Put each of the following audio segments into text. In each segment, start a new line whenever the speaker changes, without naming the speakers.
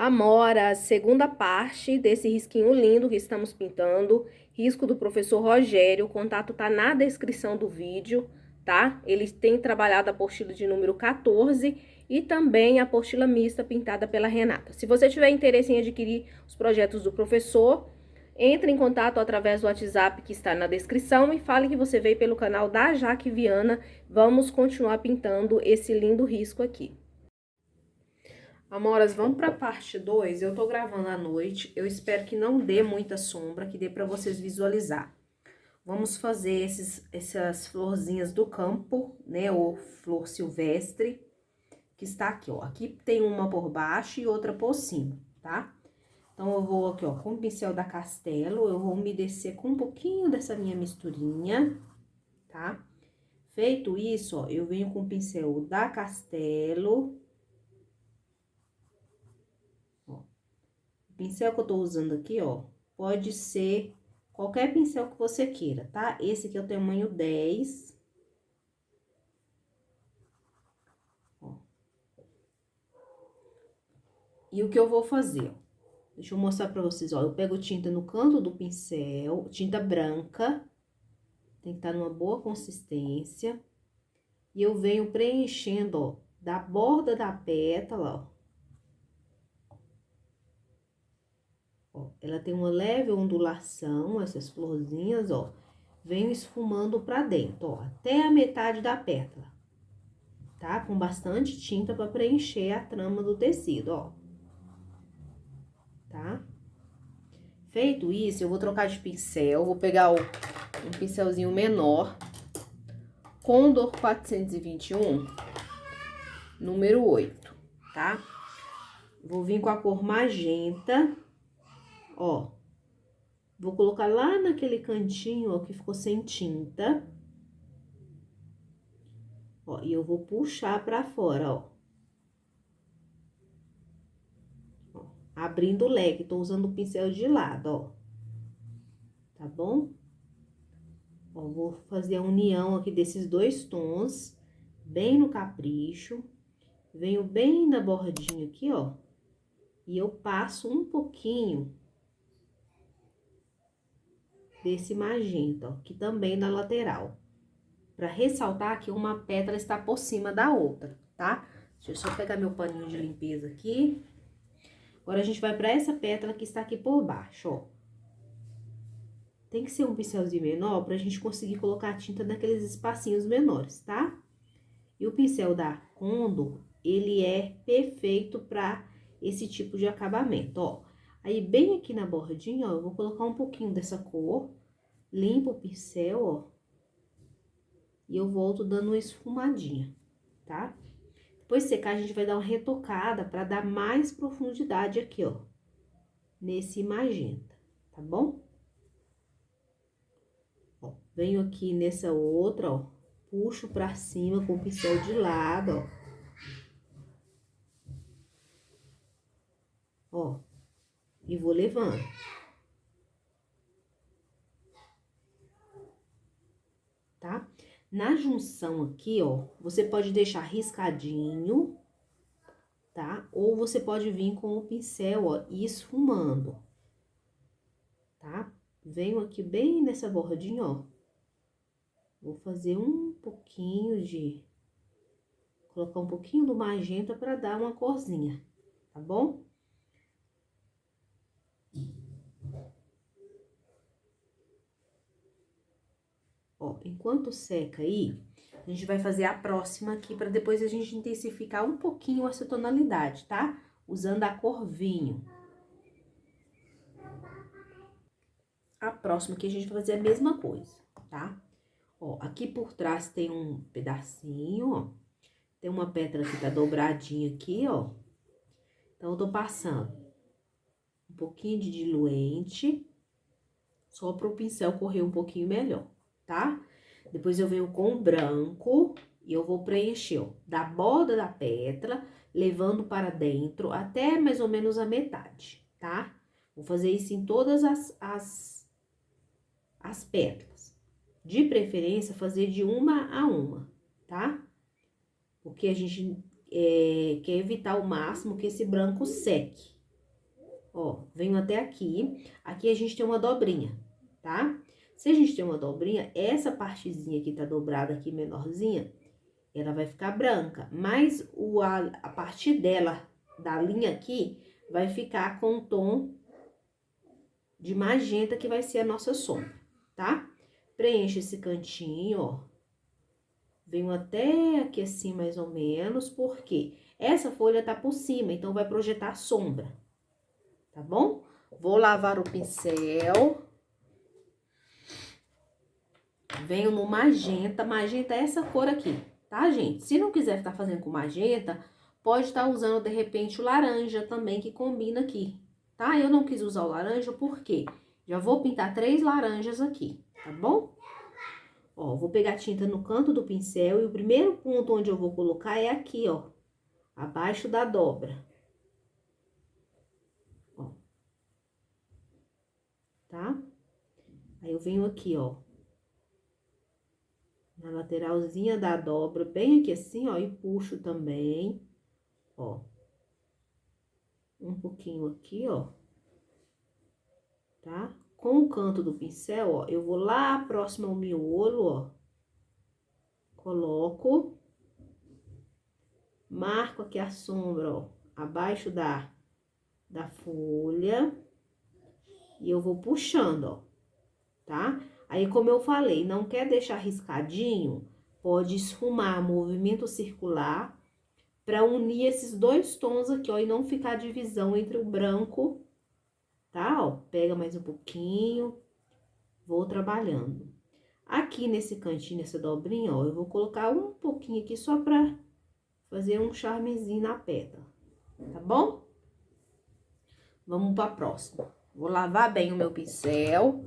Amora, segunda parte desse risquinho lindo que estamos pintando, risco do professor Rogério, o contato tá na descrição do vídeo, tá? Ele tem trabalhado a apostila de número 14 e também a apostila mista pintada pela Renata. Se você tiver interesse em adquirir os projetos do professor, entre em contato através do WhatsApp que está na descrição e fale que você veio pelo canal da Jaque Viana. Vamos continuar pintando esse lindo risco aqui. Amoras, vamos para a parte 2. Eu tô gravando à noite. Eu espero que não dê muita sombra, que dê para vocês visualizar. Vamos fazer essas florzinhas do campo, né? Ou flor silvestre, que está aqui, ó. Aqui tem uma por baixo e outra por cima, tá? Então, eu vou aqui, ó, com o pincel da Castelo, eu vou umedecer com um pouquinho dessa minha misturinha, tá? Feito isso, ó, eu venho com o pincel da Castelo. O pincel que eu tô usando aqui, ó, pode ser qualquer pincel que você queira, tá? Esse aqui é o tamanho 10. Ó. E o que eu vou fazer, ó, deixa eu mostrar pra vocês, ó, eu pego tinta no canto do pincel, tinta branca, tem que estar numa boa consistência, e eu venho preenchendo, ó, da borda da pétala, ó. Ó, ela tem uma leve ondulação, essas florzinhas, ó, venho esfumando pra dentro, ó, até a metade da pétala, tá? Com bastante tinta pra preencher a trama do tecido, ó. Tá? Feito isso, eu vou trocar de pincel, vou pegar um pincelzinho menor, Condor 421, número 8, tá? Vou vir com a cor magenta, ó. Vou colocar lá naquele cantinho, ó, que ficou sem tinta. Ó, e eu vou puxar pra fora, ó. Ó, abrindo o leque, tô usando o pincel de lado, ó. Tá bom? Ó, vou fazer a união aqui desses dois tons, bem no capricho. Venho bem na bordinha aqui, ó. E eu passo um pouquinho desse magenta, ó, que também na lateral. Pra ressaltar que uma pétala está por cima da outra, tá? Deixa eu só pegar meu paninho de limpeza aqui. Agora, a gente vai pra essa pétala que está aqui por baixo, ó. Tem que ser um pincelzinho menor pra gente conseguir colocar a tinta naqueles espacinhos menores, tá? E o pincel da Condor, ele é perfeito pra esse tipo de acabamento, ó. Aí, bem aqui na bordinha, ó, eu vou colocar um pouquinho dessa cor, limpo o pincel, ó. E eu volto dando uma esfumadinha, tá? Depois secar, a gente vai dar uma retocada pra dar mais profundidade aqui, ó. Nesse magenta, tá bom? Ó, venho aqui nessa outra, ó. Puxo pra cima com o pincel de lado, ó. Ó, e vou levando. Tá? Na junção aqui, ó, você pode deixar riscadinho, tá? Ou você pode vir com o pincel, ó, e esfumando, tá? Venho aqui bem nessa bordinha, ó. Vou fazer um pouquinho de... Colocar um pouquinho do magenta pra dar uma corzinha, tá bom? Ó, enquanto seca aí, a gente vai fazer a próxima aqui, pra depois a gente intensificar um pouquinho essa tonalidade, tá? Usando a cor vinho. A próxima aqui a gente vai fazer a mesma coisa, tá? Ó, aqui por trás tem um pedacinho, ó. Tem uma pétala que tá dobradinha aqui, ó. Então, eu tô passando um pouquinho de diluente, só pro pincel correr um pouquinho melhor, tá? Depois eu venho com o branco e eu vou preencher, ó, da borda da pétala, levando para dentro até mais ou menos a metade, tá? Vou fazer isso em todas as pétalas. De preferência, fazer de uma a uma, tá? Porque a gente quer evitar ao máximo que esse branco seque, Ó, venho até aqui. Aqui a gente tem uma dobrinha, tá? Se a gente tem uma dobrinha, essa partezinha que tá dobrada aqui, menorzinha, ela vai ficar branca. Mas a parte dela, da linha aqui, vai ficar com o tom de magenta, que vai ser a nossa sombra, tá? Preencho esse cantinho, ó. Venho até aqui assim, mais ou menos, porque essa folha tá por cima, então vai projetar sombra, tá bom? Vou lavar o pincel. Venho no magenta. Magenta é essa cor aqui, tá, gente? Se não quiser estar fazendo com magenta, pode estar usando, de repente, o laranja também, que combina aqui, tá? Eu não quis usar o laranja porque já vou pintar 3 laranjas aqui, tá bom? Ó, vou pegar tinta no canto do pincel e o primeiro ponto onde eu vou colocar é aqui, ó, abaixo da dobra. Ó, tá? Aí eu venho aqui, ó, na lateralzinha da dobra, bem aqui assim, ó, e puxo também, ó. Um pouquinho aqui, ó, tá? Com o canto do pincel, ó, eu vou lá próximo ao miolo, ó. Coloco. Marco aqui a sombra, ó, abaixo da folha. E eu vou puxando, ó, tá? Aí, como eu falei, não quer deixar riscadinho, pode esfumar, movimento circular, pra unir esses 2 tons aqui, ó, e não ficar divisão entre o branco, tá? Ó, pega mais um pouquinho, vou trabalhando. Aqui nesse cantinho, nessa dobrinha, ó, eu vou colocar um pouquinho aqui só pra fazer um charmezinho na pétala, tá bom? Vamos pra próxima. Vou lavar bem o meu pincel.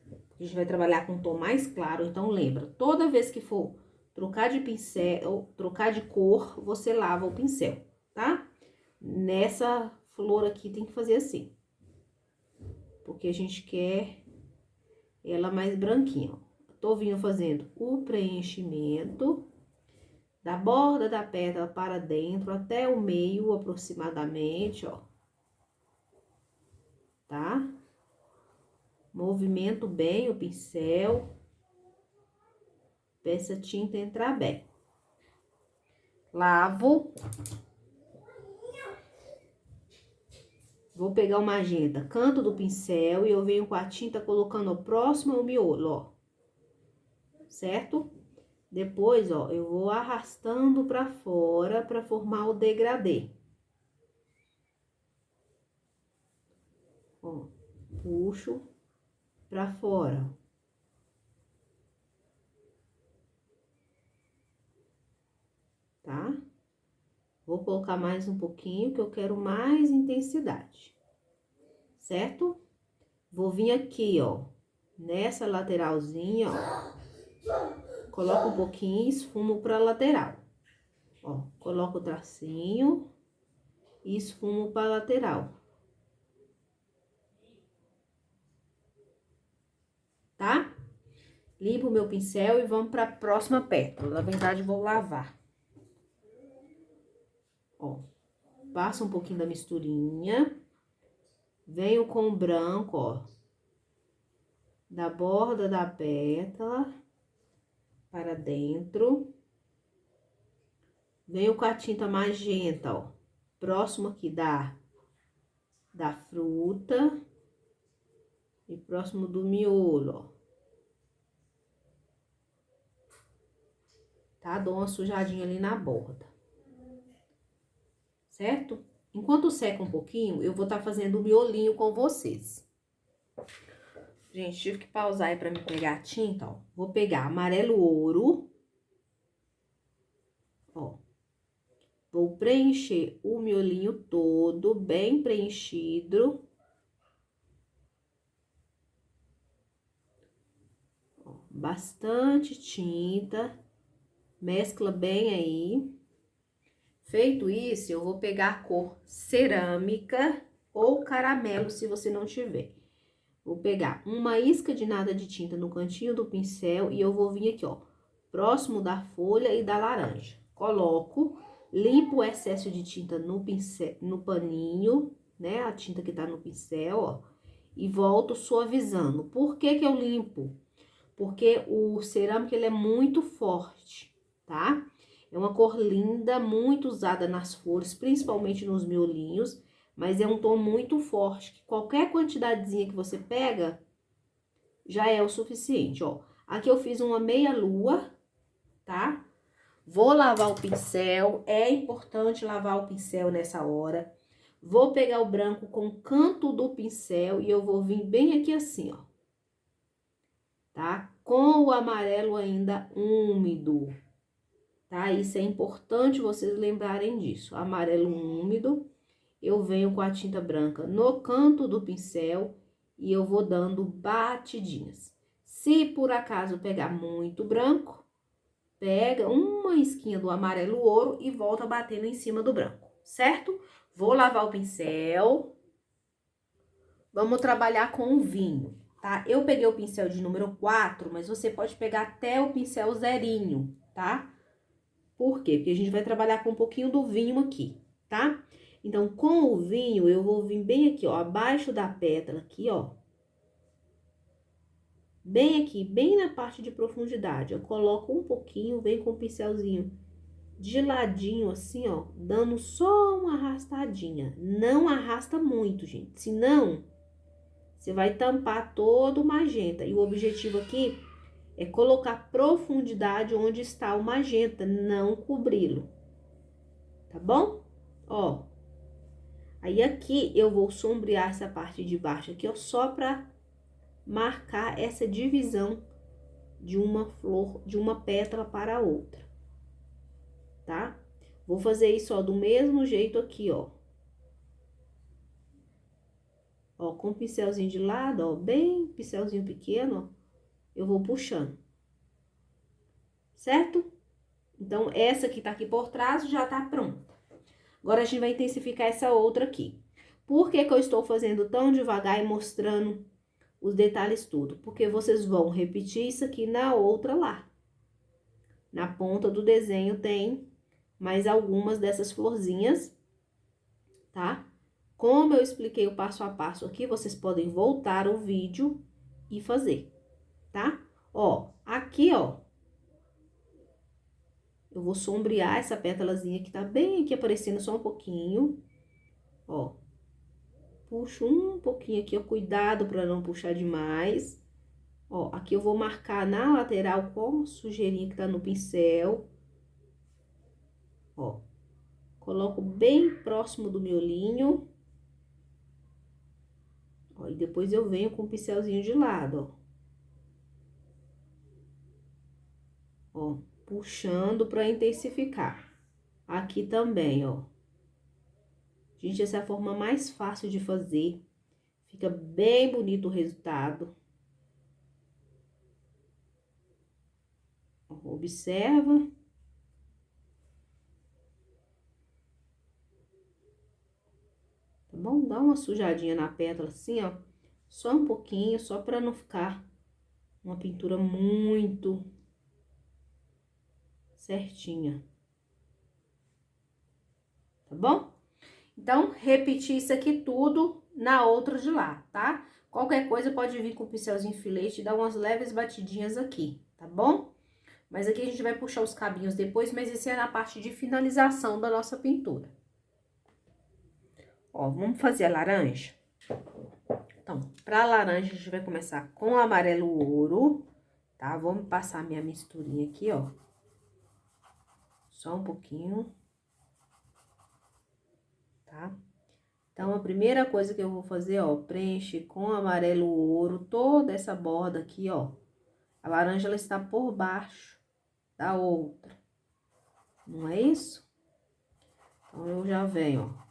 A gente vai trabalhar com um tom mais claro, então lembra, toda vez que for trocar de pincel, trocar de cor, você lava o pincel, tá? Nessa flor aqui tem que fazer assim, porque a gente quer ela mais branquinha, ó. Tô vindo fazendo o preenchimento da borda da pétala para dentro até o meio aproximadamente, ó. Tá? Movimento bem o pincel, peça tinta entrar bem. Lavo. Vou pegar o magenta, canto do pincel, e eu venho com a tinta colocando próximo ao miolo, ó. Certo? Depois, ó, eu vou arrastando pra fora pra formar o degradê. Ó, puxo pra fora. Tá? Vou colocar mais um pouquinho, que eu quero mais intensidade. Certo? Vou vir aqui, ó, nessa lateralzinha, ó. Coloco um pouquinho e esfumo pra lateral. Ó, coloco o tracinho e esfumo pra lateral. Tá? Limpo o meu pincel e vamos pra próxima pétala. Na verdade, vou lavar. Ó, passo um pouquinho da misturinha. Venho com o branco, ó, da borda da pétala para dentro. Venho com a tinta magenta, ó, próximo aqui da fruta e próximo do miolo, ó. Tá? Dou uma sujadinha ali na borda. Certo? Enquanto seca um pouquinho, eu vou estar fazendo o miolinho com vocês. Gente, tive que pausar aí pra me pegar a tinta, ó. Vou pegar amarelo ouro. Ó. Vou preencher o miolinho todo, bem preenchido. Ó, bastante tinta. Mescla bem aí. Feito isso, eu vou pegar a cor cerâmica ou caramelo, se você não tiver. Vou pegar uma isca de nada de tinta no cantinho do pincel e eu vou vir aqui, ó, próximo da folha e da laranja. Coloco, limpo o excesso de tinta no pincel, no paninho, né, a tinta que tá no pincel, ó, e volto suavizando. Por que que eu limpo? Porque o cerâmico, ele é muito forte, tá? É uma cor linda, muito usada nas flores, principalmente nos miolinhos, mas é um tom muito forte, que qualquer quantidadezinha que você pega, já é o suficiente, ó. Aqui eu fiz uma meia lua, tá? Vou lavar o pincel, é importante lavar o pincel nessa hora. Vou pegar o branco com o canto do pincel e eu vou vir bem aqui assim, ó. Tá? Com o amarelo ainda úmido, tá? Isso é importante vocês lembrarem disso. Amarelo úmido, eu venho com a tinta branca no canto do pincel e eu vou dando batidinhas. Se por acaso pegar muito branco, pega uma esquinha do amarelo ouro e volta batendo em cima do branco, certo? Vou lavar o pincel. Vamos trabalhar com o vinho, tá? Eu peguei o pincel de número 4, mas você pode pegar até o pincel zerinho, tá? Por quê? Porque a gente vai trabalhar com um pouquinho do vinho aqui, tá? Então, com o vinho, eu vou vir bem aqui, ó, abaixo da pétala aqui, ó. Bem aqui, bem na parte de profundidade. Eu coloco um pouquinho, venho com o pincelzinho de ladinho assim, ó, dando só uma arrastadinha. Não arrasta muito, gente, senão você vai tampar todo o magenta. E o objetivo aqui é colocar profundidade onde está o magenta, não cobri-lo, tá bom? Ó, aí aqui eu vou sombrear essa parte de baixo aqui, ó, só pra marcar essa divisão de uma flor, de uma pétala para a outra, tá? Vou fazer isso, ó, do mesmo jeito aqui, ó. Ó, com o pincelzinho de lado, ó, bem pincelzinho pequeno, ó, eu vou puxando, certo? Então, essa que tá aqui por trás já tá pronta. Agora, a gente vai intensificar essa outra aqui. Por que que eu estou fazendo tão devagar e mostrando os detalhes tudo? Porque vocês vão repetir isso aqui na outra lá. Na ponta do desenho tem mais algumas dessas florzinhas, tá? Como eu expliquei o passo a passo aqui, vocês podem voltar o vídeo e fazer, tá? Ó, aqui, ó, eu vou sombrear essa pétalazinha que tá bem aqui aparecendo só um pouquinho, ó. Puxo um pouquinho aqui, ó, cuidado para não puxar demais. Ó, aqui eu vou marcar na lateral com sujeirinha que tá no pincel. Ó, coloco bem próximo do miolinho. Ó, e depois eu venho com o pincelzinho de lado, ó. Ó, puxando para intensificar. Aqui também, ó. Gente, essa é a forma mais fácil de fazer. Fica bem bonito o resultado. Ó, observa. Tá bom? Dá uma sujadinha na pétala assim, ó. Só um pouquinho, só para não ficar uma pintura muito certinha. Tá bom? Então, repetir isso aqui tudo na outra de lá, tá? Qualquer coisa pode vir com o pincelzinho filete e dar umas leves batidinhas aqui, tá bom? Mas aqui a gente vai puxar os cabinhos depois, mas esse é na parte de finalização da nossa pintura. Ó, vamos fazer a laranja? Então, pra laranja, a gente vai começar com o amarelo ouro, tá? Vamos passar minha misturinha aqui, ó. Só um pouquinho. Tá? Então, a primeira coisa que eu vou fazer, ó, preencher com amarelo ouro toda essa borda aqui, ó. A laranja, ela está por baixo da outra. Não é isso? Então, eu já venho, ó,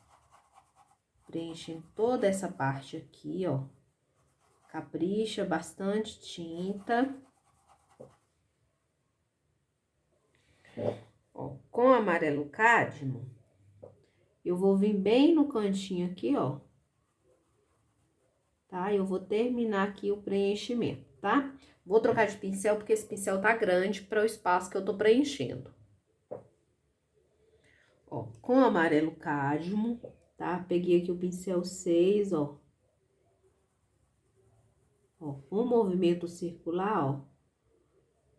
preenchendo toda essa parte aqui, ó. Capricha bastante tinta. Ó, com amarelo cádmio, eu vou vir bem no cantinho aqui, ó. Tá? Eu vou terminar aqui o preenchimento, tá? Vou trocar de pincel, porque esse pincel tá grande para o espaço que eu tô preenchendo. Ó, com amarelo cádmio, tá? Peguei aqui o pincel 6, ó. Ó, um movimento circular, ó.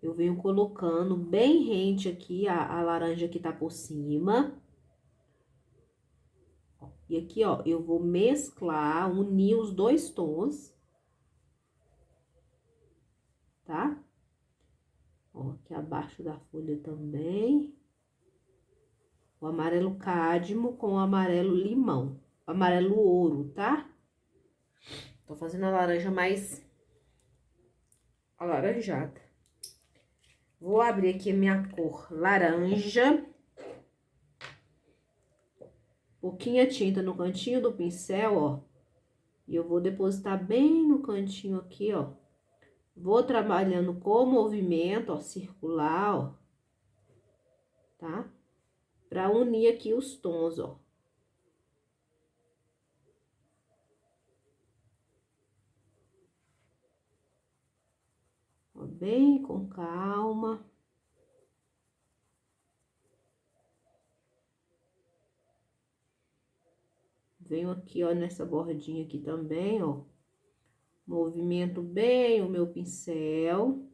Eu venho colocando bem rente aqui, a laranja que tá por cima. Ó, e aqui, ó, eu vou mesclar, unir os dois tons. Tá? Ó, aqui abaixo da folha também. O amarelo cádmio com o amarelo limão. Amarelo ouro, tá? Tô fazendo a laranja mais alaranjada. Vou abrir aqui a minha cor laranja. Pouquinha tinta no cantinho do pincel, ó. E eu vou depositar bem no cantinho aqui, ó. Vou trabalhando com o movimento, ó, circular, ó. Tá? Pra unir aqui os tons, ó. Ó, bem com calma. Venho aqui, ó, nessa bordinha aqui também, ó. Movimento bem o meu pincel.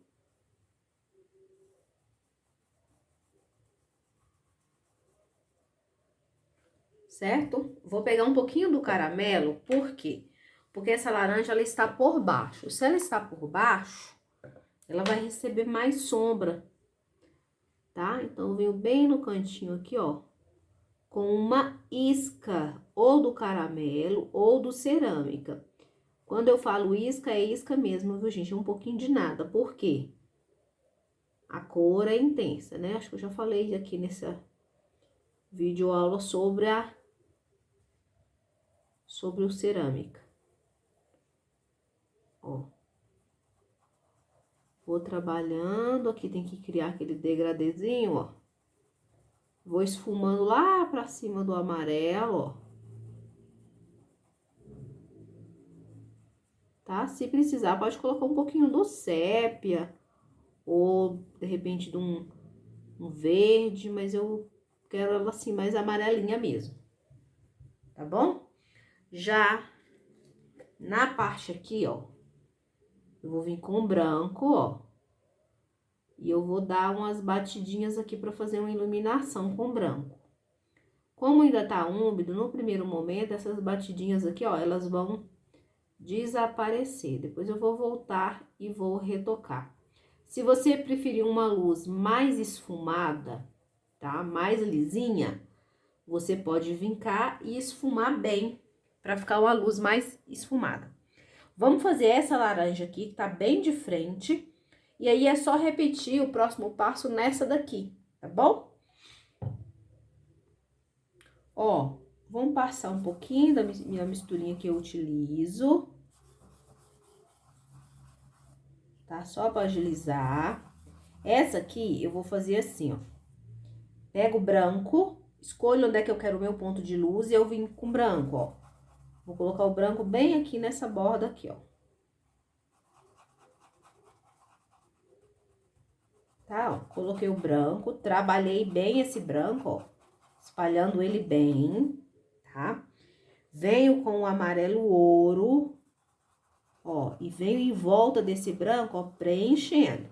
Certo? Vou pegar um pouquinho do caramelo, por quê? Porque essa laranja, ela está por baixo. Se ela está por baixo, ela vai receber mais sombra, tá? Então, eu venho bem no cantinho aqui, ó, com uma isca, ou do caramelo, ou do cerâmica. Quando eu falo isca, é isca mesmo, viu, gente? É um pouquinho de nada. Por quê? A cor é intensa, né? Acho que eu já falei aqui nessa videoaula sobre o cerâmica. Ó. Vou trabalhando, aqui tem que criar aquele degradezinho, ó. Vou esfumando lá pra cima do amarelo, ó. Tá? Se precisar, pode colocar um pouquinho do sépia, ou de repente de um verde, mas eu quero ela assim mais amarelinha mesmo. Tá bom? Já na parte aqui, ó, eu vou vir com branco, ó. E eu vou dar umas batidinhas aqui pra fazer uma iluminação com branco. Como ainda tá úmido, no primeiro momento, essas batidinhas aqui, ó, elas vão desaparecer. Depois eu vou voltar e vou retocar. Se você preferir uma luz mais esfumada, tá? Mais lisinha, você pode vir cá e esfumar bem, pra ficar uma luz mais esfumada. Vamos fazer essa laranja aqui, que tá bem de frente. E aí, é só repetir o próximo passo nessa daqui, tá bom? Ó, vamos passar um pouquinho da minha misturinha que eu utilizo. Tá? Só pra agilizar. Essa aqui, eu vou fazer assim, ó. Pego o branco, escolho onde é que eu quero o meu ponto de luz e eu vim com branco, ó. Vou colocar o branco bem aqui nessa borda aqui, ó. Tá, ó, coloquei o branco, trabalhei bem esse branco, ó, espalhando ele bem, tá? Venho com o amarelo ouro, ó, e venho em volta desse branco, ó, preenchendo.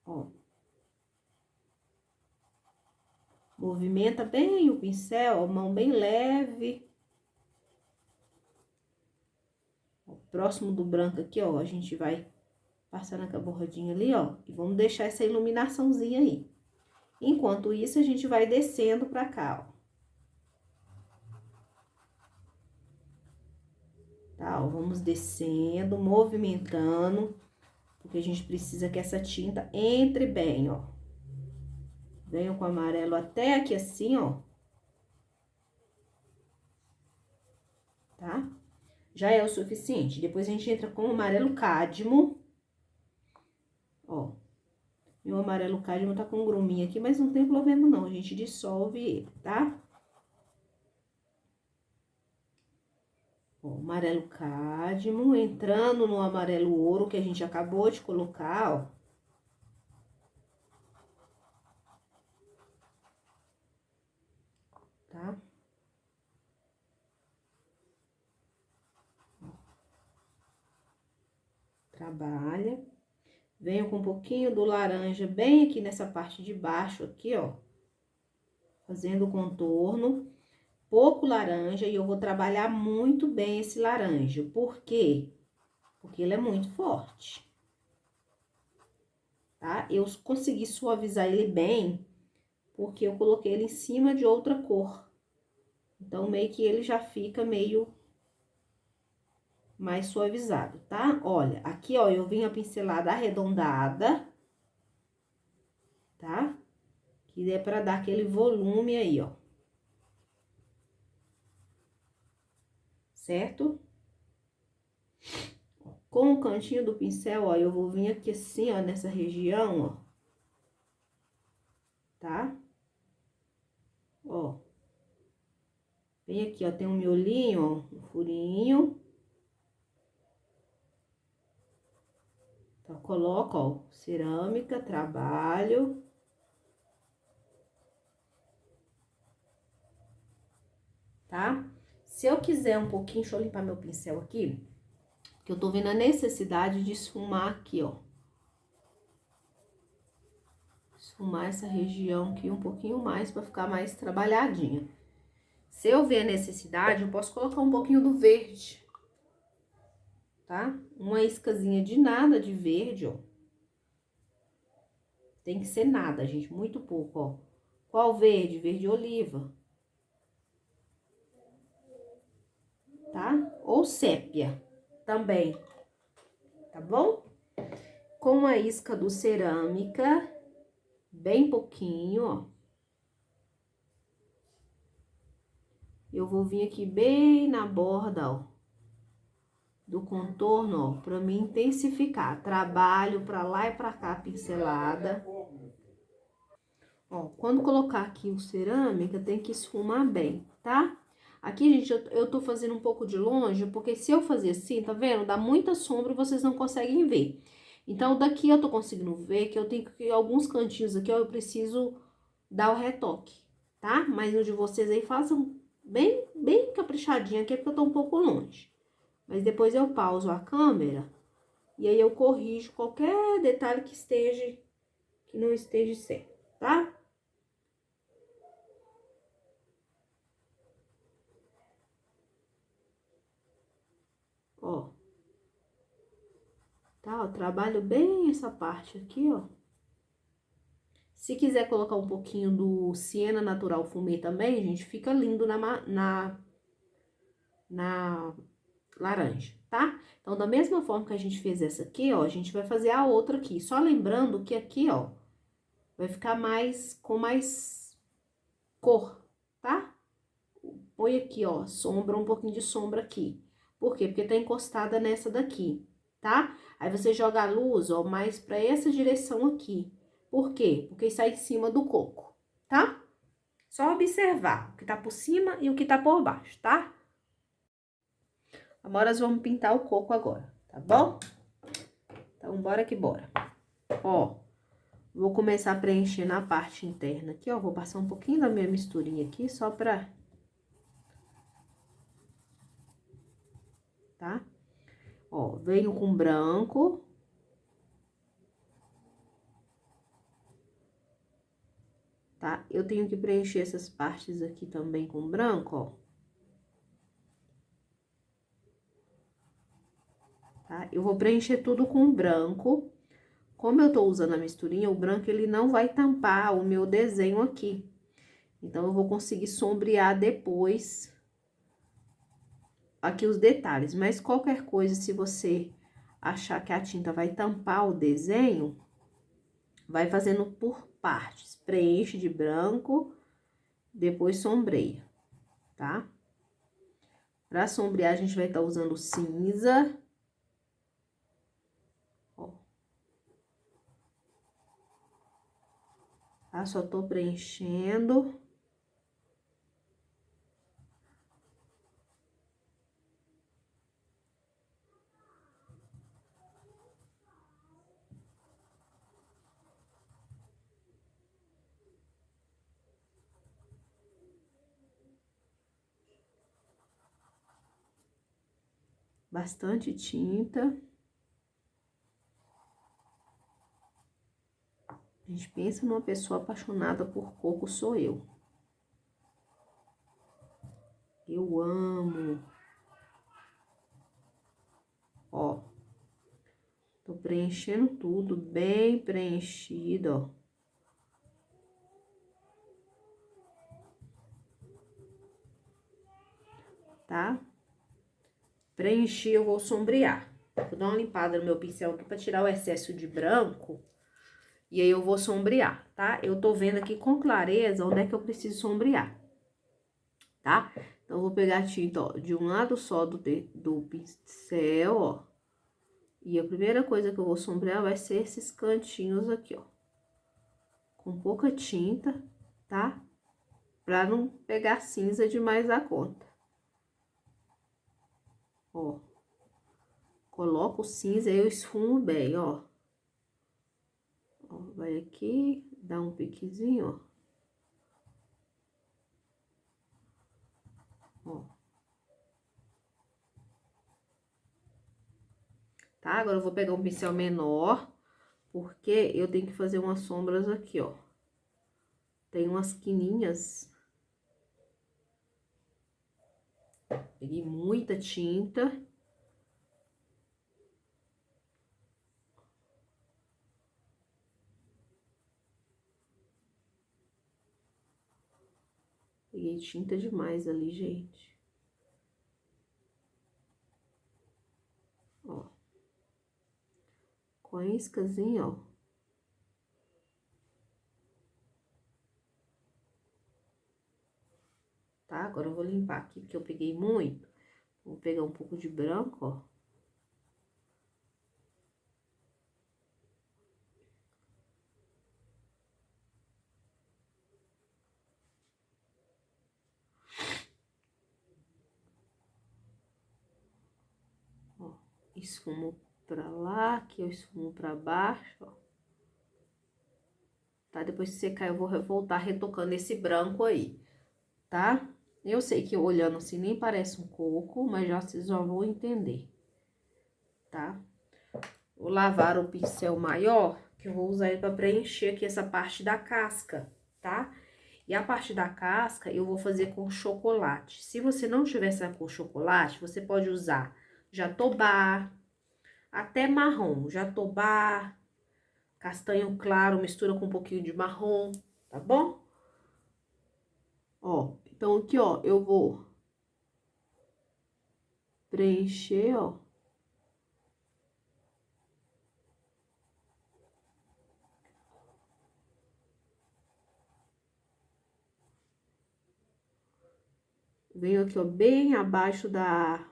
Ó. Movimenta bem o pincel, ó, mão bem leve. Ó, próximo do branco aqui, ó, a gente vai passando com a bordinha ali, ó, e vamos deixar essa iluminaçãozinha aí. Enquanto isso, a gente vai descendo pra cá, ó. Tá, ó, vamos descendo, movimentando, porque a gente precisa que essa tinta entre bem, ó. Venho com o amarelo até aqui assim, ó. Tá? Já é o suficiente. Depois a gente entra com o amarelo cádmio. Ó. Meu amarelo cádmio tá com um gruminho aqui, mas não tem problema não, a gente dissolve ele, tá? Ó, amarelo cádmio, entrando no amarelo ouro que a gente acabou de colocar, ó. tá? Trabalha. Venho com um pouquinho do laranja bem aqui nessa parte de baixo, aqui, ó. Fazendo o contorno. Pouco laranja e eu vou trabalhar muito bem esse laranja. Por quê? Porque ele é muito forte. Tá? Eu consegui suavizar ele bem, porque eu coloquei ele em cima de outra cor. Então, meio que ele já fica meio mais suavizado, tá? Olha, aqui, ó, eu vim a pincelada arredondada, tá? Que é pra dar aquele volume aí, ó. Certo? Com o cantinho do pincel, ó, eu vou vir aqui assim, ó, nessa região, ó. Tá? Ó. Bem aqui, ó, tem um miolinho, ó, um furinho. Então, coloco, ó, cerâmica, trabalho. Tá? Se eu quiser um pouquinho, deixa eu limpar meu pincel aqui, que eu tô vendo a necessidade de esfumar aqui, ó. Esfumar essa região aqui um pouquinho mais, pra ficar mais trabalhadinha. Se eu ver a necessidade, eu posso colocar um pouquinho do verde, tá? Uma iscazinha de nada de verde, ó. Tem que ser nada, gente, muito pouco, ó. Qual verde? Verde oliva. Tá? Ou sépia também, tá bom? Com a isca do cerâmica, bem pouquinho, ó. Eu vou vir aqui bem na borda, ó, do contorno, ó, pra me intensificar. Trabalho pra lá e pra cá, pincelada. Ó, quando colocar aqui o cerâmica, tem que esfumar bem, tá? Aqui, gente, eu tô fazendo um pouco de longe, porque se eu fazer assim, tá vendo? Dá muita sombra e vocês não conseguem ver. Então, daqui eu tô conseguindo ver que eu tenho que, alguns cantinhos aqui, ó, eu preciso dar o retoque, tá? Mas no de vocês aí, façam bem caprichadinho aqui, porque eu tô um pouco longe. Mas depois eu pauso a câmera e aí eu corrijo qualquer detalhe que não esteja certo, tá? Ó. Tá, ó, trabalho bem essa parte aqui, ó. Se quiser colocar um pouquinho do Siena Natural Fumê também, gente, fica lindo na laranja, tá? Então, da mesma forma que a gente fez essa aqui, ó, a gente vai fazer a outra aqui. Só lembrando que aqui, ó, vai ficar com mais cor, tá? Põe aqui, ó, sombra, um pouquinho de sombra aqui. Por quê? Porque tá encostada nessa daqui, tá? Aí você joga a luz, ó, mais pra essa direção aqui. Por quê? Porque está em cima do coco, tá? Só observar o que tá por cima e o que tá por baixo, tá? Agora nós vamos pintar o coco agora, tá bom? Então, bora que bora. Ó, vou começar a preencher na parte interna aqui, ó. Vou passar um pouquinho da minha misturinha aqui, só pra... Tá? Ó, venho com branco. Tá? Eu tenho que preencher essas partes aqui também com branco, ó. Tá? Eu vou preencher tudo com branco. Como eu tô usando a misturinha, o branco, ele não vai tampar o meu desenho aqui. Então, eu vou conseguir sombrear depois aqui os detalhes. Mas, qualquer coisa, se você achar que a tinta vai tampar o desenho, vai fazendo por partes. Preenche de branco, depois sombreia, tá? Pra sombrear, a gente vai estar usando cinza. Ó. Tá? Só tô preenchendo. bastante tinta. A gente pensa numa pessoa apaixonada por coco, sou eu. Eu amo. Ó. Tô preenchendo tudo, bem preenchido, ó. Tá? Preenchi, eu vou sombrear. Vou dar uma limpada no meu pincel aqui pra tirar o excesso de branco. E aí eu vou sombrear, tá? Eu tô vendo aqui com clareza onde é que eu preciso sombrear, tá? Então, eu vou pegar a tinta, ó, de um lado só do pincel, ó. E a primeira coisa que eu vou sombrear vai ser esses cantinhos aqui, ó. Com pouca tinta, tá? Pra não pegar cinza demais da conta. Ó. Coloco o cinza e eu esfumo bem, ó. Ó, vai aqui, dá um piquezinho, ó. Ó. Tá? Agora eu vou pegar um pincel menor, porque eu tenho que fazer umas sombras aqui, ó. Tem umas quininhas. Peguei muita tinta. Peguei tinta demais ali, gente. Ó. Com a iscazinha, ó. Tá? Agora eu vou limpar aqui, porque eu peguei muito. Vou pegar um pouco de branco, ó. Ó, esfumo pra lá, aqui eu esfumo pra baixo, ó. Tá? Depois que secar, eu vou voltar retocando esse branco aí, tá? Eu sei que olhando assim nem parece um coco, mas já vocês já vão entender, tá? Vou lavar o pincel maior, que eu vou usar ele pra preencher aqui essa parte da casca, tá? E a parte da casca eu vou fazer com chocolate. Se você não tiver essa com chocolate, você pode usar jatobá, até marrom, jatobá, castanho claro, mistura com um pouquinho de marrom, tá bom? Ó, então aqui, ó, eu vou preencher, ó. Venho aqui, ó, bem abaixo da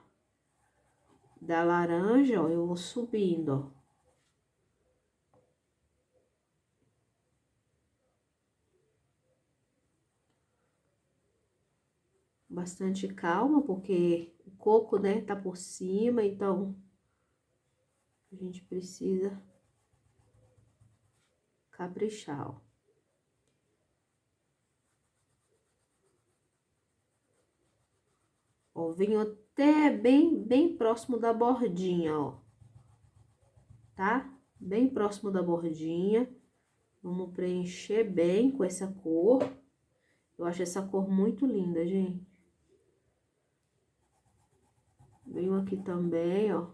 laranja, ó, eu vou subindo, ó. Bastante calma, porque o coco, né, tá por cima, então a gente precisa caprichar, ó. Ó, venho até bem próximo da bordinha, ó. Tá? Bem próximo da bordinha. Vamos preencher bem com essa cor. Eu acho essa cor muito linda, gente. Venho aqui também, ó.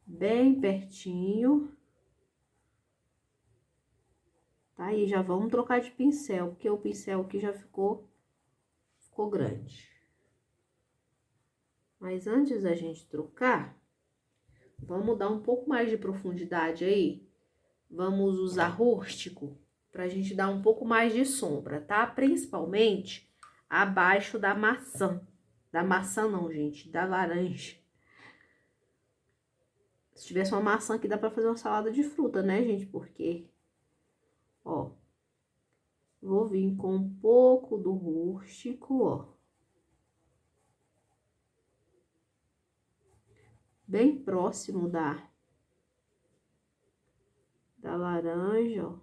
Bem pertinho. Tá? E já vamos trocar de pincel, porque o pincel aqui já ficou grande. Mas antes da gente trocar, vamos dar um pouco mais de profundidade aí. Vamos usar rústico pra gente dar um pouco mais de sombra, tá? Principalmente abaixo da maçã. Da maçã não, gente, da laranja. Se tivesse uma maçã aqui, dá pra fazer uma salada de fruta, né, gente? Porque, ó, vou vir com um pouco do rústico, ó. Bem próximo da laranja, ó.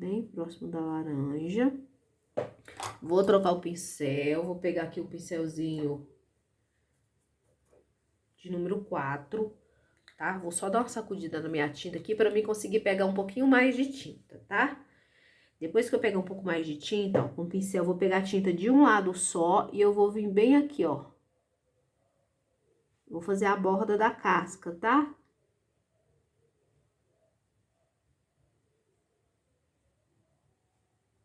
bem próximo da laranja. Vou trocar o pincel, vou pegar aqui o pincelzinho de número 4, tá? Vou só dar uma sacudida na minha tinta aqui pra mim conseguir pegar um pouquinho mais de tinta, tá? Depois que eu pegar um pouco mais de tinta, ó, com o pincel, eu vou pegar a tinta de um lado só e eu vou vir bem aqui, ó. Vou fazer a borda da casca, tá?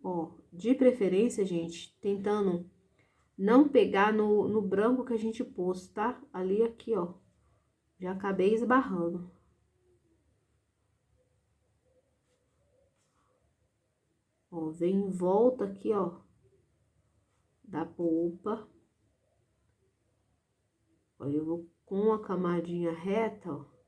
Ó, de preferência, gente, tentando não pegar no branco que a gente pôs, tá? Ali, aqui, ó. Já acabei esbarrando. Ó, vem em volta aqui, ó, da polpa. Ó, eu vou com uma camadinha reta, ó.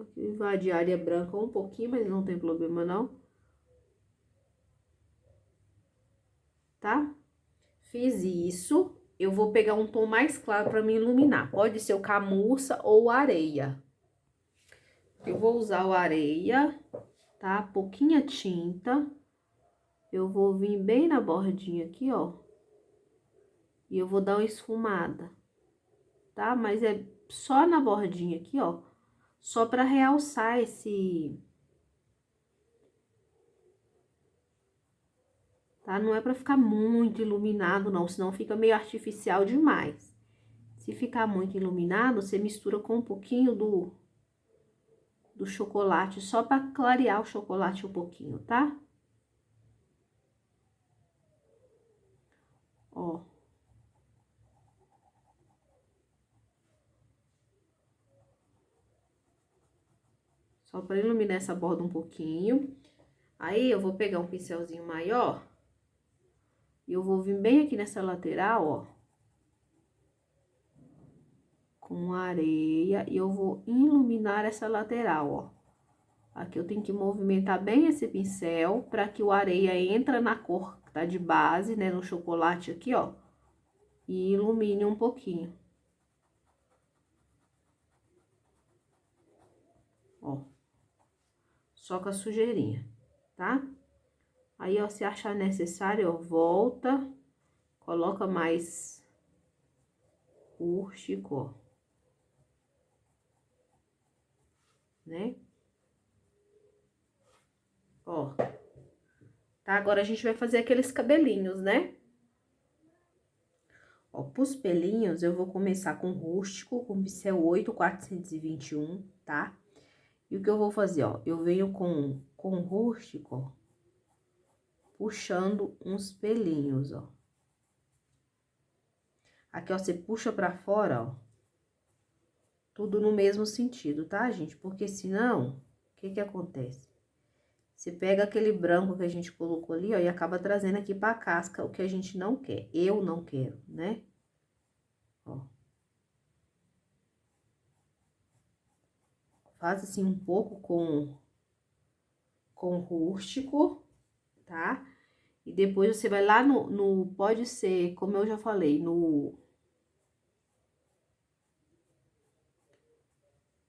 Aqui invadir a área branca um pouquinho, mas não tem problema não. Tá? Fiz isso, eu vou pegar um tom mais claro pra me iluminar. Pode ser o camurça ou areia. Eu vou usar o areia, tá? Pouquinha tinta. Eu vou vir bem na bordinha aqui, ó. E eu vou dar uma esfumada, tá? Mas é só na bordinha aqui, ó. Só pra realçar esse... Tá? Não é pra ficar muito iluminado, não. Senão fica meio artificial demais. Se ficar muito iluminado, você mistura com um pouquinho do chocolate, só pra clarear o chocolate um pouquinho, tá? Ó. Só pra iluminar essa borda um pouquinho. Aí, eu vou pegar um pincelzinho maior. E eu vou vir bem aqui nessa lateral, ó. Com areia. E eu vou iluminar essa lateral, ó. Aqui eu tenho que movimentar bem esse pincel pra que o areia entre na cor que tá de base, né? No chocolate aqui, ó. E ilumine um pouquinho. Ó. Só com a sujeirinha, tá? Aí, ó, se achar necessário, ó, volta, coloca mais rústico, ó. Né? Ó. Tá? Agora, a gente vai fazer aqueles cabelinhos, né? Ó, pros pelinhos, eu vou começar com rústico, com pincel 8,421, tá? E o que eu vou fazer, ó, eu venho com rústico, ó, puxando uns pelinhos, ó. Aqui, ó, você puxa pra fora, ó, tudo no mesmo sentido, tá, gente? Porque senão, o que que acontece? Você pega aquele branco que a gente colocou ali, ó, e acaba trazendo aqui pra casca o que a gente não quer. Eu não quero, né? Ó. Faz assim um pouco com rústico, tá? E depois você vai lá pode ser, como eu já falei, no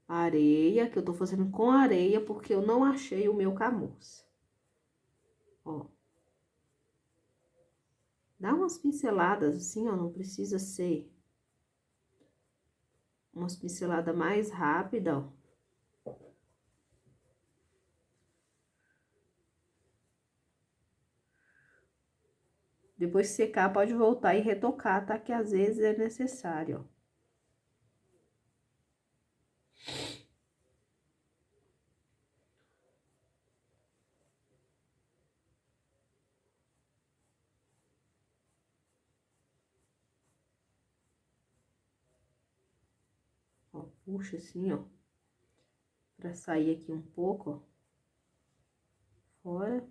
areia, que eu tô fazendo com areia, porque eu não achei o meu camurça. Ó. Dá umas pinceladas assim, ó, não precisa ser umas pinceladas mais rápidas, ó. Depois que secar, pode voltar e retocar, tá? Que às vezes é necessário, ó. Ó, puxa assim, ó. Pra sair aqui um pouco, ó. Fora.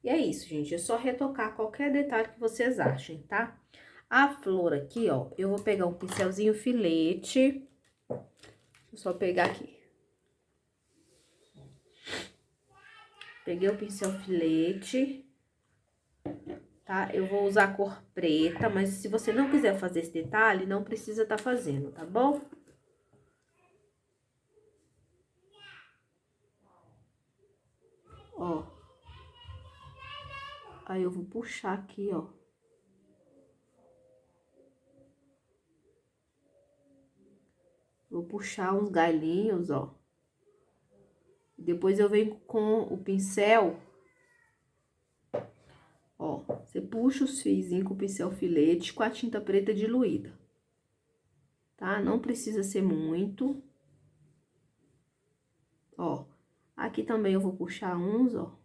E é isso, gente. É só retocar qualquer detalhe que vocês achem, tá? A flor aqui, ó, eu vou pegar um pincelzinho filete. Deixa eu só pegar aqui. Peguei o pincel filete, tá? Eu vou usar a cor preta, mas se você não quiser fazer esse detalhe, não precisa tá fazendo, tá bom? Ó. Aí eu vou puxar aqui, ó. Vou puxar uns galinhos, ó. Depois eu venho com o pincel. Ó, você puxa os fiozinhos com o pincel filete com a tinta preta diluída. Tá? Não precisa ser muito. Ó, aqui também eu vou puxar uns, ó.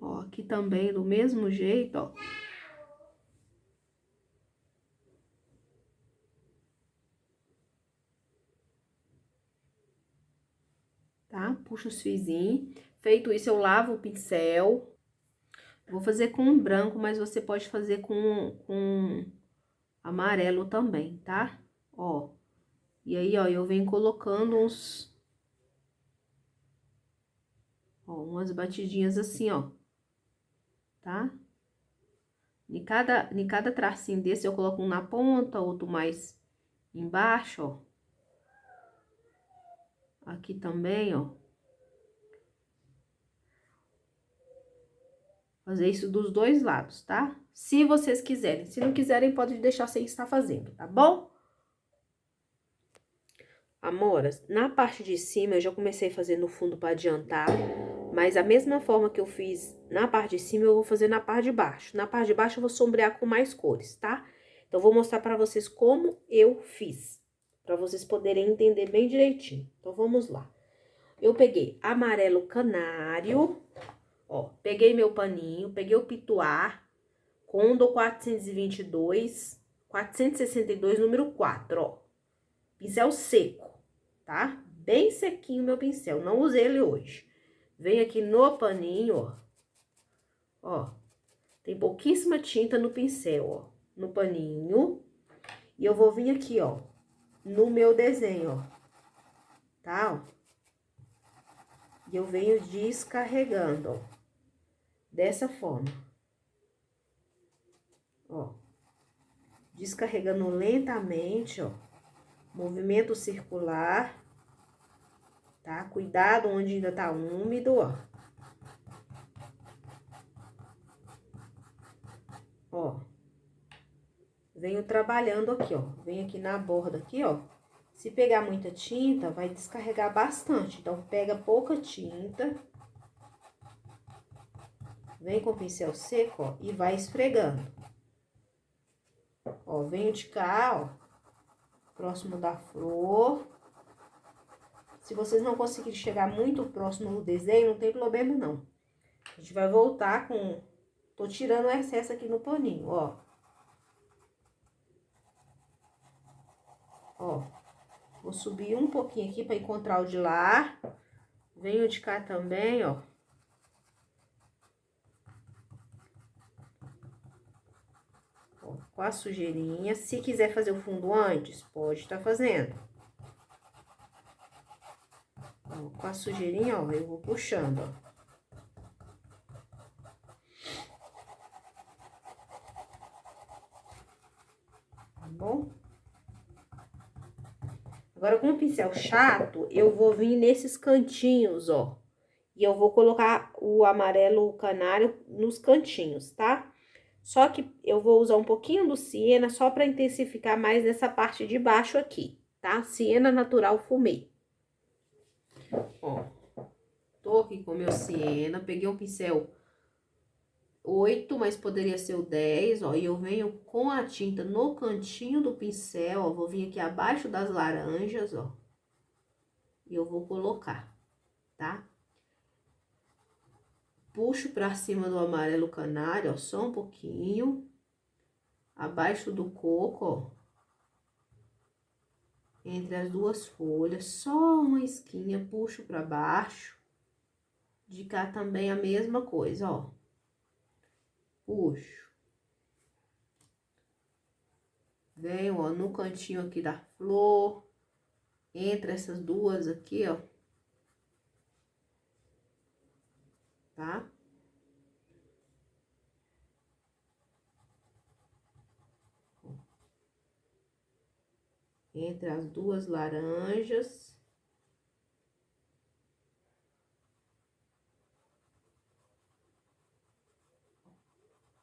Ó, aqui também do mesmo jeito, ó. Tá? Puxa os fiozinhos. Feito isso, eu lavo o pincel. Vou fazer com branco, mas você pode fazer com amarelo também, tá? Ó. E aí, ó, eu venho colocando uns... Ó, umas batidinhas assim, ó. Tá? Em cada tracinho desse, eu coloco um na ponta, outro mais embaixo, ó. Aqui também, ó. Fazer isso dos dois lados, tá? Se vocês quiserem. Se não quiserem, pode deixar sem estar fazendo, tá bom? Amoras, na parte de cima eu já comecei a fazer no fundo para adiantar, mas a mesma forma que eu fiz na parte de cima, eu vou fazer na parte de baixo. Na parte de baixo eu vou sombrear com mais cores, tá? Então, eu vou mostrar para vocês como eu fiz, para vocês poderem entender bem direitinho. Então, vamos lá. Eu peguei amarelo canário, ó, peguei meu paninho, peguei o pituar, Condor 422, 462, número 4, ó. Pincel seco, tá? Bem sequinho meu pincel, não usei ele hoje. Venho aqui no paninho, ó. Ó, tem pouquíssima tinta no pincel, ó. No paninho. E eu vou vir aqui, ó, no meu desenho, ó. Tá, ó. E eu venho descarregando, ó. Dessa forma. Ó. Descarregando lentamente, ó. Movimento circular. Tá? Cuidado onde ainda tá úmido, ó. Ó. Venho trabalhando aqui, ó. Venho aqui na borda aqui, ó. Se pegar muita tinta, vai descarregar bastante. Então, pega pouca tinta. Vem com o pincel seco, ó, e vai esfregando. Ó, venho de cá, ó. Próximo da flor. Se vocês não conseguirem chegar muito próximo no desenho, não tem problema, não. A gente vai voltar com... Tô tirando o excesso aqui no paninho, ó. Ó. Vou subir um pouquinho aqui pra encontrar o de lá. Venho de cá também, ó. Ó, com a sujeirinha. Se quiser fazer o fundo antes, pode estar fazendo. Ó, com a sujeirinha, ó, eu vou puxando, ó. Tá bom? Agora, com o pincel chato, eu vou vir nesses cantinhos, ó. E eu vou colocar o amarelo canário nos cantinhos, tá? Só que eu vou usar um pouquinho do siena só pra intensificar mais nessa parte de baixo aqui, tá? Siena natural fumê. Ó, tô aqui com o meu siena, peguei um pincel 8, mas poderia ser o 10, ó. E eu venho com a tinta no cantinho do pincel, ó. Vou vir aqui abaixo das laranjas, ó. E eu vou colocar, tá? Puxo pra cima do amarelo canário, ó, só um pouquinho. Abaixo do coco, ó. Entre as duas folhas, só uma esquinha, puxo pra baixo. De cá também a mesma coisa, ó. Puxo. Venho, ó, no cantinho aqui da flor, entre essas duas aqui, ó. Tá? Entre as duas laranjas.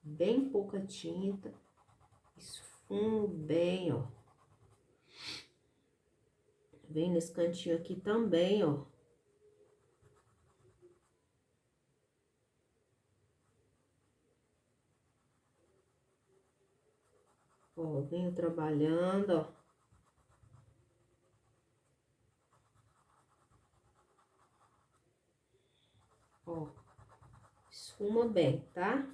Bem pouca tinta. Esfumo bem, ó. Vem nesse cantinho aqui também, ó. Ó, venho trabalhando, ó. Ó, esfuma bem, tá?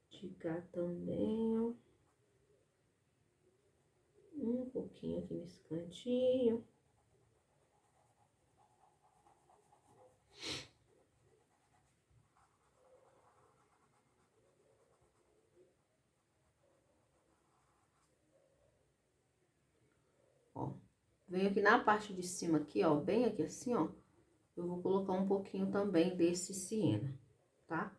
De cá também, ó. Um pouquinho aqui nesse cantinho. Ó, venho aqui na parte de cima aqui, ó, bem aqui assim, ó. Eu vou colocar um pouquinho também desse siena, tá?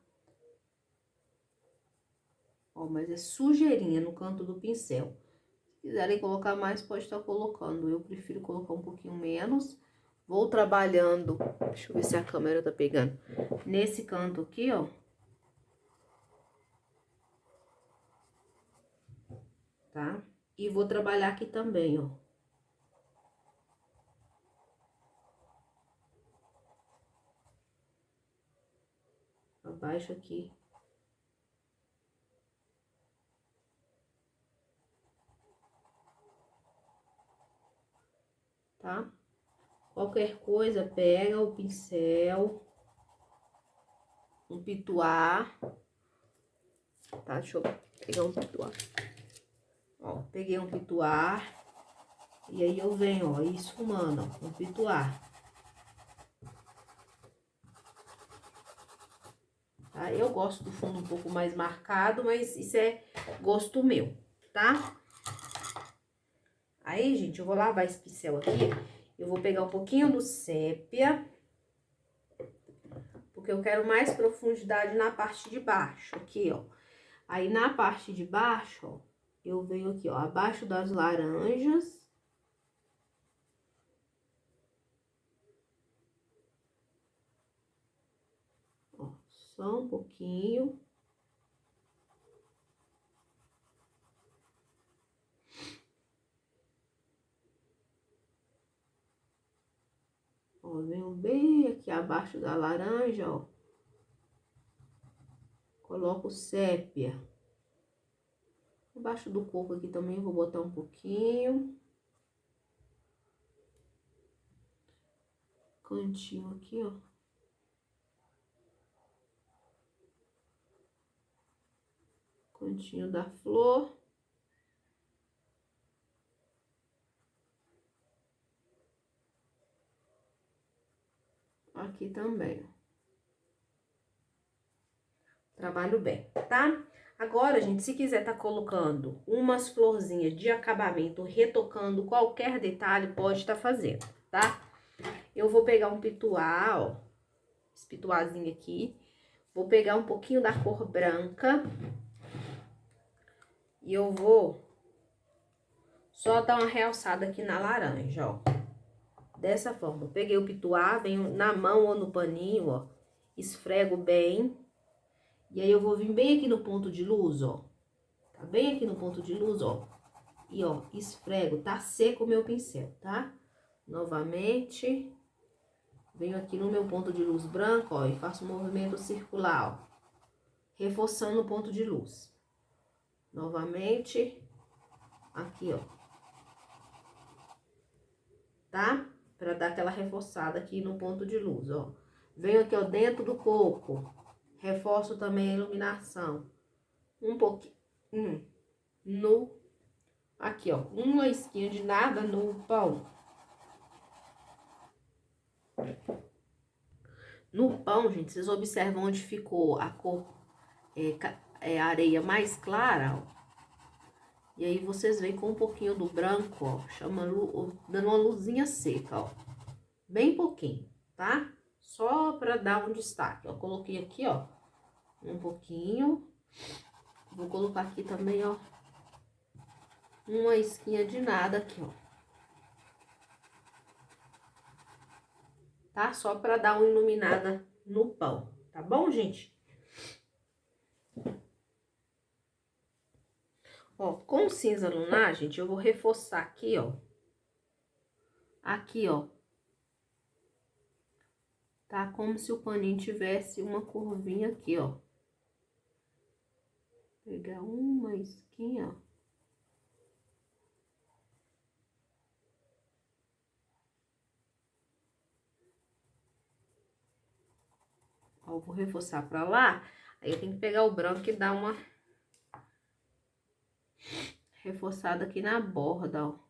Ó, mas é sujeirinha no canto do pincel. Se quiserem colocar mais, pode estar colocando. Eu prefiro colocar um pouquinho menos. Vou trabalhando, deixa eu ver se a câmera tá pegando. Nesse canto aqui, ó. Tá? E vou trabalhar aqui também, ó. Abaixo aqui. Tá? Qualquer coisa, pega o pincel, um pituá, tá? Deixa eu pegar um pituá. Ó, peguei um pituá, e aí eu venho, ó, esfumando, ó, com o pituá. Tá? Eu gosto do fundo um pouco mais marcado, mas isso é gosto meu, tá? Aí, gente, eu vou lavar esse pincel aqui, eu vou pegar um pouquinho do sépia, porque eu quero mais profundidade na parte de baixo, aqui, ó. Aí, na parte de baixo, ó, eu venho aqui, ó, abaixo das laranjas. Ó, só um pouquinho. Ó, venho bem aqui abaixo da laranja, ó. Coloco sépia. Abaixo do corpo aqui também vou botar um pouquinho. Cantinho aqui, ó. Cantinho da flor. Aqui também. Trabalho bem, tá? Agora, gente, se quiser tá colocando umas florzinhas de acabamento, retocando qualquer detalhe, pode estar fazendo, tá? Eu vou pegar um pituá, ó. Esse pituazinho aqui. Vou pegar um pouquinho da cor branca. E eu vou só dar uma realçada aqui na laranja, ó. Dessa forma. Eu peguei o pituá, venho na mão ou no paninho, ó. Esfrego bem. E aí, eu vou vir bem aqui no ponto de luz, ó. Tá bem aqui no ponto de luz, ó. E, ó, esfrego. Tá seco o meu pincel, tá? Novamente. Venho aqui no meu ponto de luz branco, ó. E faço um movimento circular, ó. Reforçando o ponto de luz. Novamente. Aqui, ó. Tá? Pra dar aquela reforçada aqui no ponto de luz, ó. Venho aqui, ó, dentro do coco. Reforço também a iluminação. Um pouquinho. No... Aqui, ó. Uma esquinha de nada no pão. No pão, gente, vocês observam onde ficou a cor areia mais clara, ó. E aí, vocês vêm com um pouquinho do branco, ó, dando uma luzinha seca, ó. Bem pouquinho, tá? Só pra dar um destaque, ó. Coloquei aqui, ó, um pouquinho. Vou colocar aqui também, ó, uma isquinha de nada aqui, ó. Tá? Só pra dar uma iluminada no pão, tá bom, gente? Ó, com cinza lunar, gente, eu vou reforçar aqui, ó. Aqui, ó. Tá? Como se o paninho tivesse uma curvinha aqui, ó. Pegar uma isquinha, ó. Ó, vou reforçar pra lá. Aí eu tenho que pegar o branco e dar uma reforçada aqui na borda, ó.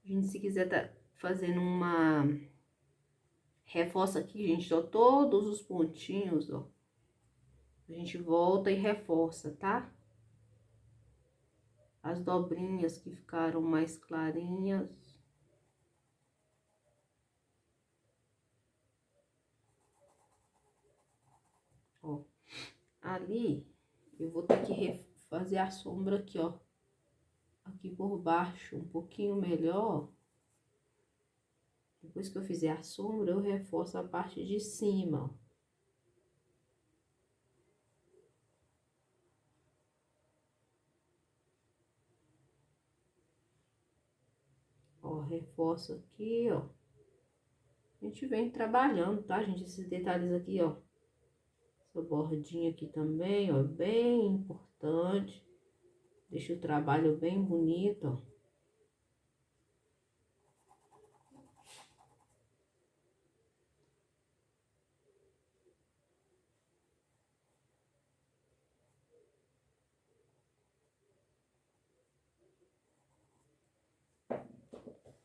Gente, se quiser tá fazendo uma reforça aqui, gente, ó, todos os pontinhos, ó. A gente volta e reforça, tá? As dobrinhas que ficaram mais clarinhas. Ó, ali eu vou ter que fazer a sombra aqui, ó. Aqui por baixo, um pouquinho melhor. Depois que eu fizer a sombra, eu reforço a parte de cima, ó. Ó, reforço aqui, ó. A gente vem trabalhando, tá, gente? Esses detalhes aqui, ó. Essa bordinha aqui também, ó, bem importante. Deixa o trabalho bem bonito, ó.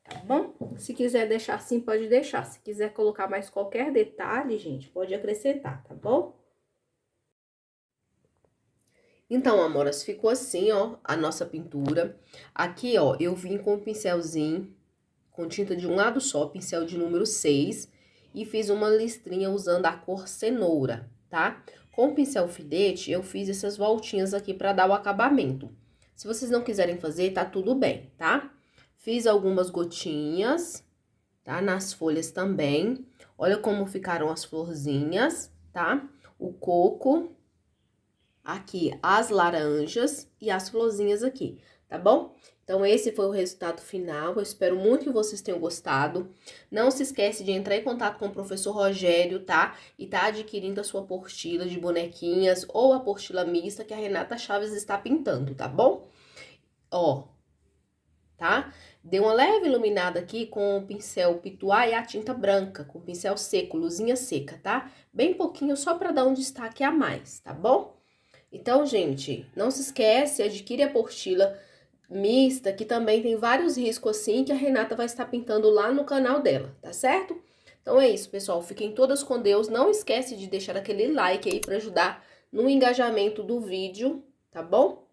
Tá bom? Se quiser deixar assim, pode deixar. Se quiser colocar mais qualquer detalhe, gente, pode acrescentar, tá bom? Então, amoras, ficou assim, ó, a nossa pintura. Aqui, ó, eu vim com um pincelzinho, com tinta de um lado só, pincel de número 6, e fiz uma listrinha usando a cor cenoura, tá? Com o pincel alfinete, eu fiz essas voltinhas aqui pra dar o acabamento. Se vocês não quiserem fazer, tá tudo bem, tá? Fiz algumas gotinhas, tá? Nas folhas também. Olha como ficaram as florzinhas, tá? O coco, aqui as laranjas e as florzinhas aqui, tá bom? Então, esse foi o resultado final. Eu espero muito que vocês tenham gostado. Não se esquece de entrar em contato com o professor Rogério, tá? E tá adquirindo a sua apostila de bonequinhas ou a apostila mista que a Renata Chaves está pintando, tá bom? Ó, tá? Dei uma leve iluminada aqui com o pincel pituá e a tinta branca, com o pincel seco, luzinha seca, tá? Bem pouquinho, só pra dar um destaque a mais, tá bom? Então, gente, não se esquece, adquire a apostila mista, que também tem vários riscos assim, que a Renata vai estar pintando lá no canal dela, tá certo? Então é isso, pessoal. Fiquem todas com Deus. Não esquece de deixar aquele like aí para ajudar no engajamento do vídeo, tá bom?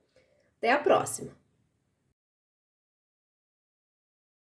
Até a próxima!